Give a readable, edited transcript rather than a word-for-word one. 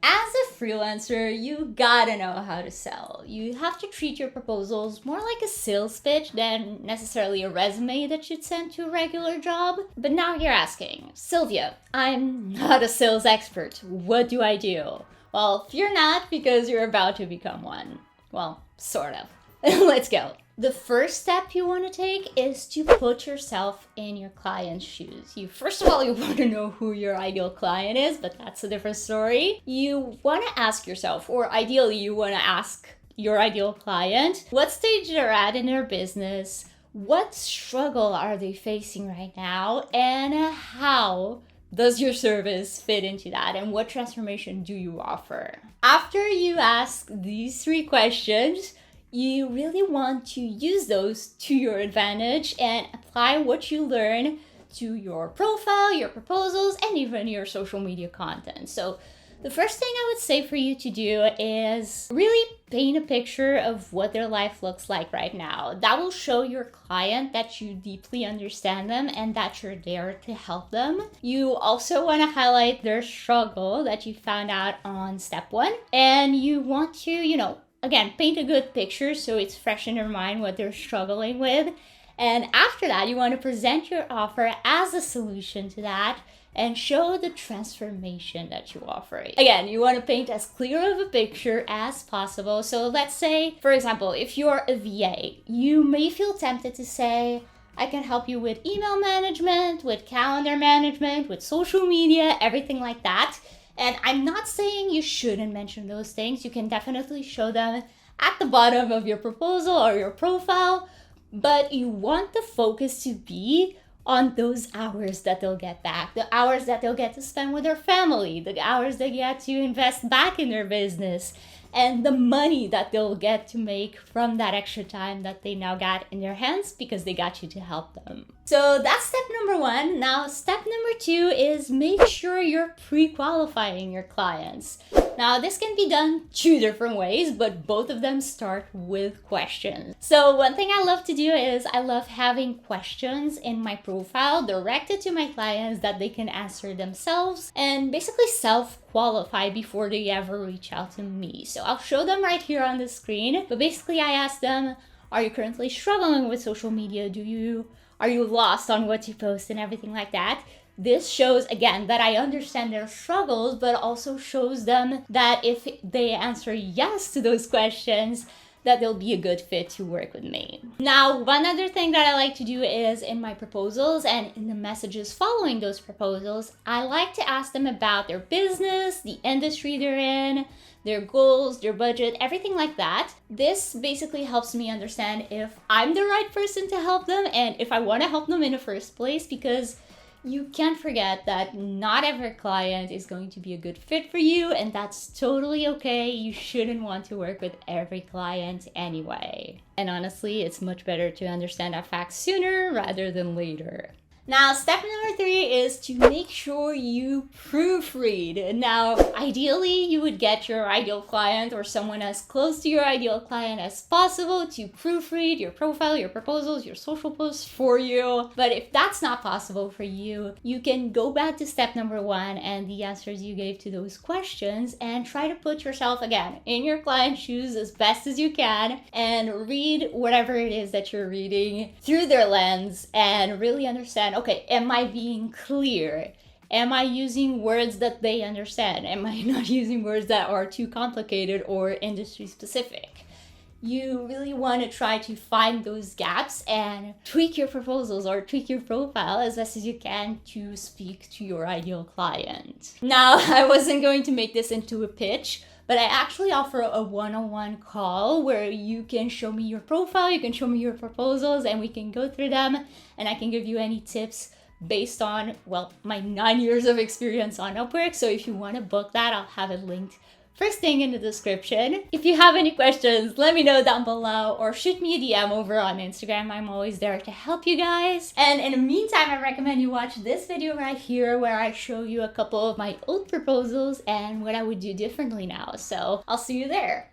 As a freelancer, you gotta know how to sell. You have to treat your proposals more like a sales pitch than necessarily a resume that you'd send to a regular job. But now you're asking, Sylvia, I'm not a sales expert. What do I do? Well, fear not, because you're about to become one. Well, sort of. Let's go. The first step you want to take is to put yourself in your client's shoes. First of all, you want to know who your ideal client is, but that's a different story. You want to ask yourself, or ideally you want to ask your ideal client, what stage they're at in their business, what struggle are they facing right now, and how does your service fit into that, and what transformation do you offer? After you ask these 3 questions, you really want to use those to your advantage and apply what you learn to your profile, your proposals, and even your social media content. So the first thing I would say for you to do is really paint a picture of what their life looks like right now. That will show your client that you deeply understand them and that you're there to help them. You also want to highlight their struggle that you found out on step 1. And you want to, again, paint a good picture so it's fresh in your mind what they're struggling with. And after that, you want to present your offer as a solution to that and show the transformation that you offer. Again, you want to paint as clear of a picture as possible. So let's say, for example, if you're a VA, you may feel tempted to say, I can help you with email management, with calendar management, with social media, everything like that. And I'm not saying you shouldn't mention those things. You can definitely show them at the bottom of your proposal or your profile, but you want the focus to be on those hours that they'll get back, the hours that they'll get to spend with their family, the hours they get to invest back in their business, and the money that they'll get to make from that extra time that they now got in their hands because they got you to help them. So that's step number 1. Now, step number 2 is make sure you're pre-qualifying your clients. Now, this can be done 2 different ways, but both of them start with questions. So one thing I love to do is I love having questions in my profile directed to my clients that they can answer themselves and basically self-qualify before they ever reach out to me. So I'll show them right here on the screen, but basically I ask them, are you currently struggling with social media? Are you lost on what to post and everything like that? This shows, again, that I understand their struggles, but also shows them that if they answer yes to those questions, that they'll be a good fit to work with me. Now, one other thing that I like to do is in my proposals and in the messages following those proposals, I like to ask them about their business, the industry they're in, their goals, their budget, everything like that. This basically helps me understand if I'm the right person to help them and if I want to help them in the first place, because you can't forget that not every client is going to be a good fit for you, and that's totally okay. You shouldn't want to work with every client anyway. And honestly, it's much better to understand that fact sooner rather than later. Now, step number 3 is to make sure you proofread. Now, ideally, you would get your ideal client or someone as close to your ideal client as possible to proofread your profile, your proposals, your social posts for you. But if that's not possible for you, you can go back to step number 1 and the answers you gave to those questions and try to put yourself, again, in your client's shoes as best as you can and read whatever it is that you're reading through their lens and really understand, okay, am I being clear? Am I using words that they understand? Am I not using words that are too complicated or industry specific? You really want to try to find those gaps and tweak your proposals or tweak your profile as best as you can to speak to your ideal client. Now, I wasn't going to make this into a pitch, but I actually offer a one-on-one call where you can show me your profile, you can show me your proposals, and we can go through them, and I can give you any tips based on, well, my 9 years of experience on Upwork. So if you want to book that, I'll have it linked first thing in the description. If you have any questions, let me know down below or shoot me a DM over on Instagram. I'm always there to help you guys. And in the meantime, I recommend you watch this video right here where I show you a couple of my old proposals and what I would do differently now. So I'll see you there.